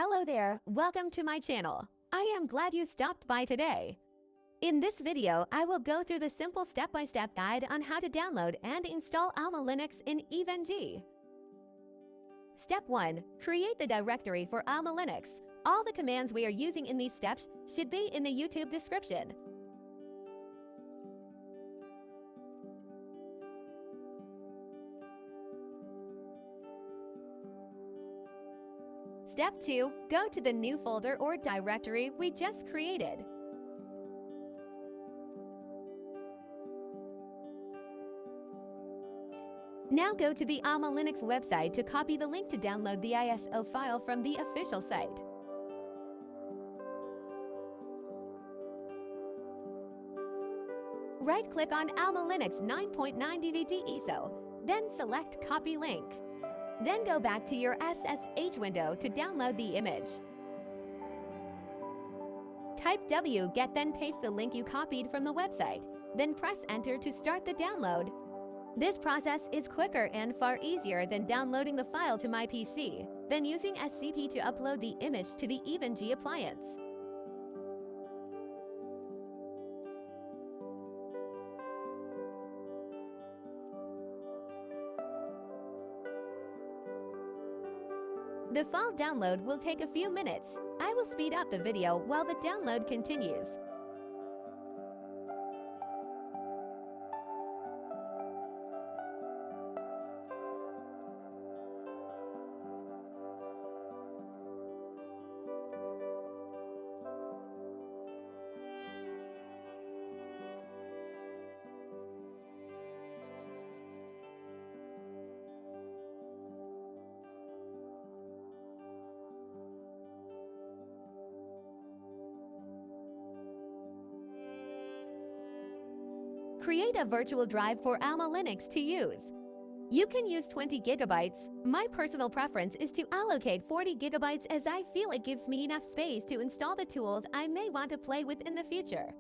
Hello there, welcome to my channel. I am glad you stopped by today. In this video, I will go through the simple step-by-step guide on how to download and install AlmaLinux in qemu-img. Step 1. Create the directory for AlmaLinux. All the commands we are using in these steps should be in the YouTube description. Step 2. Go to the new folder or directory we just created. Now go to the AlmaLinux website to copy the link to download the ISO file from the official site. Right-click on AlmaLinux 9.9 cdrom.iso, then select Copy Link. Then go back to your SSH window to download the image. Type wget, then paste the link you copied from the website. Then press Enter to start the download. This process is quicker and far easier than downloading the file to my PC, then using SCP to upload the image to the qemu-img appliance. The file download will take a few minutes. I will speed up the video while the download continues. Create a virtual drive for AlmaLinux to use. You can use 20 gigabytes. My personal preference is to allocate 40 gigabytes as I feel it gives me enough space to install the tools I may want to play with in the future.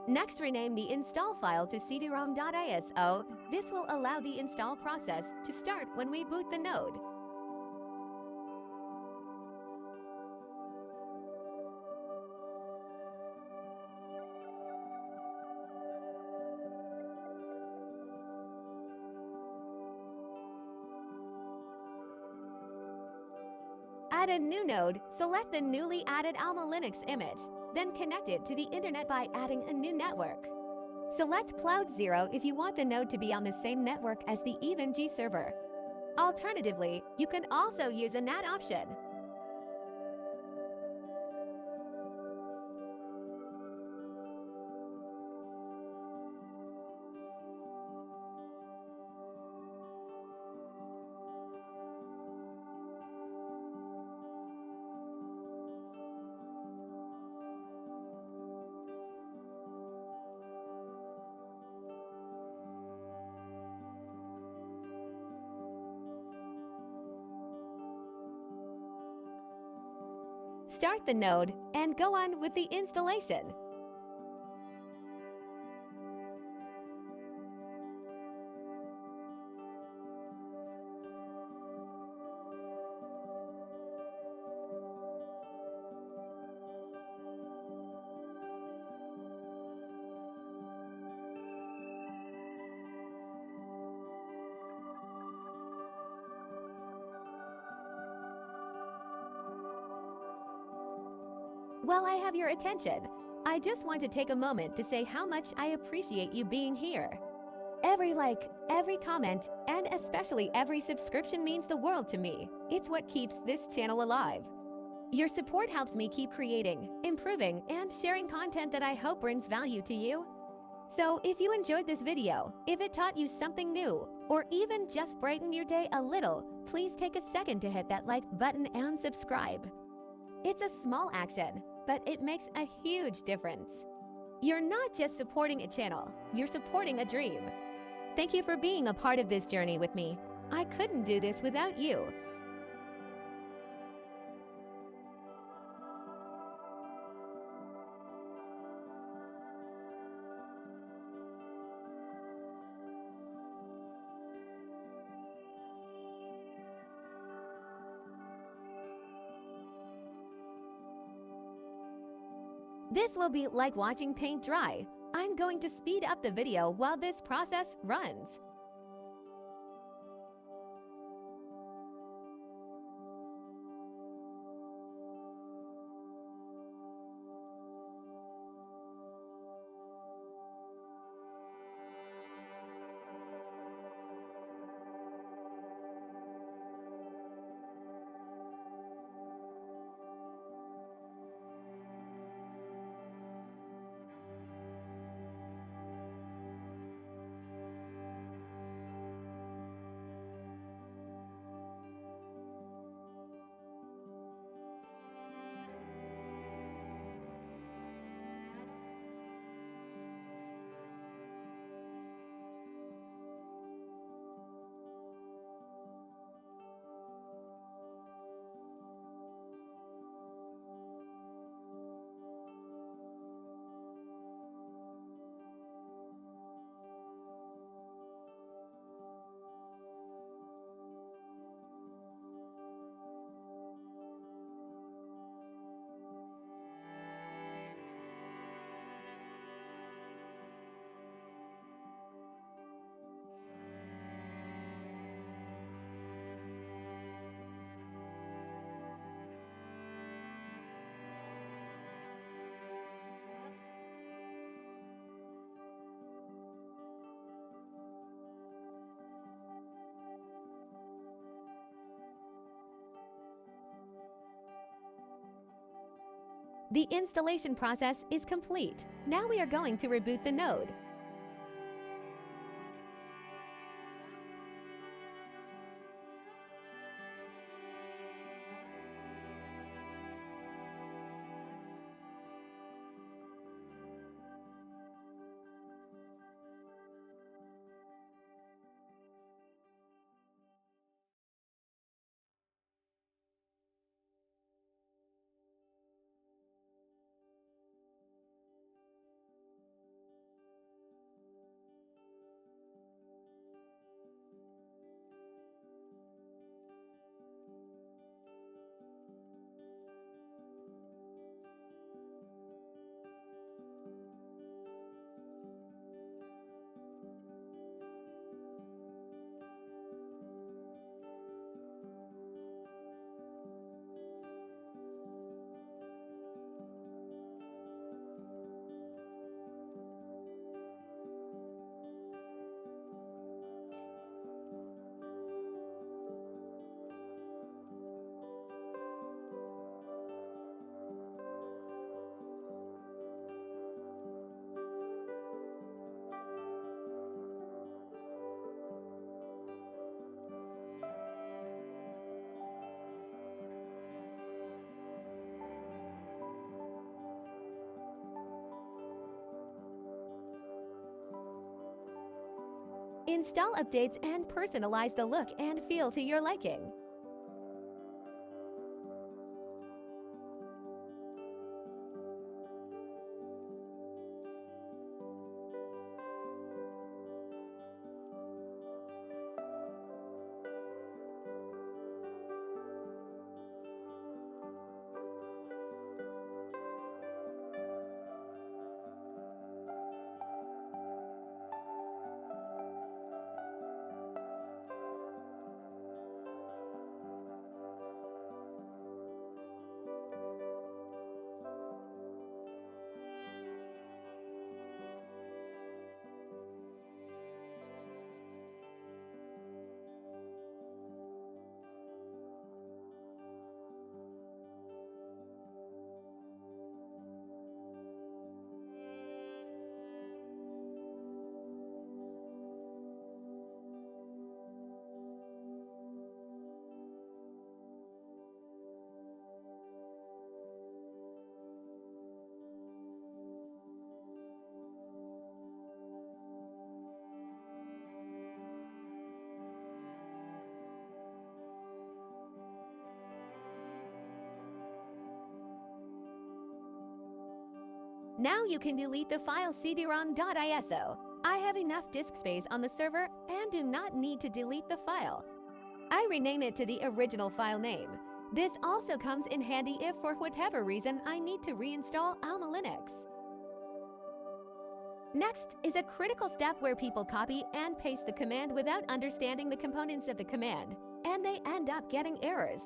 Next, rename the install file to cdrom.iso. This will allow the install process to start when we boot the node. Add a new node. Select the newly added AlmaLinux image. Then connect it to the internet by adding a new network. Select Cloud 0 if you want the node to be on the same network as the qemu-img server. Alternatively, you can also use a NAT option. Start the node and go on with the installation. While I have your attention, I just want to take a moment to say how much I appreciate you being here. Every like, every comment, and especially every subscription means the world to me. It's what keeps this channel alive. Your support helps me keep creating, improving, and sharing content that I hope brings value to you. So if you enjoyed this video, if it taught you something new, or even just brightened your day a little, please take a second to hit that like button and subscribe. It's a small action, but it makes a huge difference. You're not just supporting a channel, you're supporting a dream. Thank you for being a part of this journey with me. I couldn't do this without you. This will be like watching paint dry. I'm going to speed up the video while this process runs. The installation process is complete. Now we are going to reboot the node. Install updates and personalize the look and feel to your liking. Now you can delete the file cdrom.iso. I have enough disk space on the server and do not need to delete the file. I rename it to the original file name. This also comes in handy if for whatever reason I need to reinstall AlmaLinux. Next is a critical step where people copy and paste the command without understanding the components of the command, and they end up getting errors.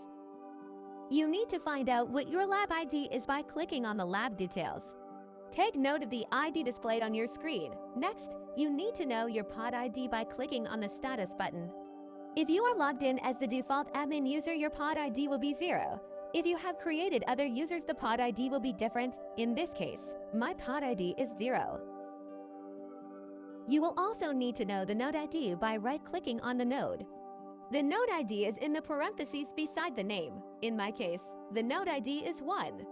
You need to find out what your lab ID is by clicking on the lab details. Take note of the ID displayed on your screen. Next, you need to know your pod ID by clicking on the status button. If you are logged in as the default admin user, your pod ID will be 0. If you have created other users, the pod ID will be different. In this case, my pod ID is 0. You will also need to know the node ID by right-clicking on the node. The node ID is in the parentheses beside the name. In my case, the node ID is 1.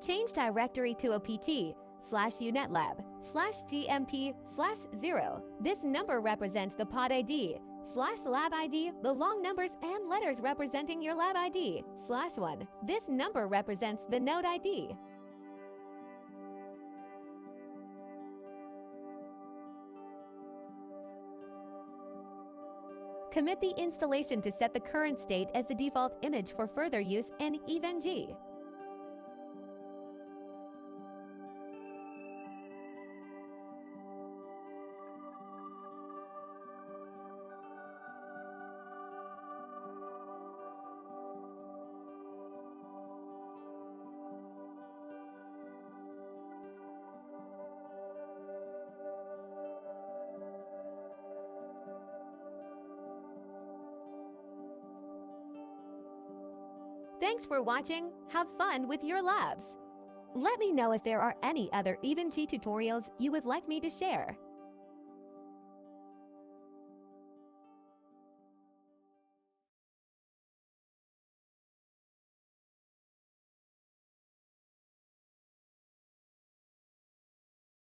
Change directory to opt/unetlab/gmp/0. This number represents the pod ID. /lab ID, the long numbers and letters representing your lab ID. /1, this number represents the node ID. Commit the installation to set the current state as the default image for further use in qemu-img. Thanks for watching. Have fun with your labs. Let me know if there are any other qemu-img tutorials you would like me to share.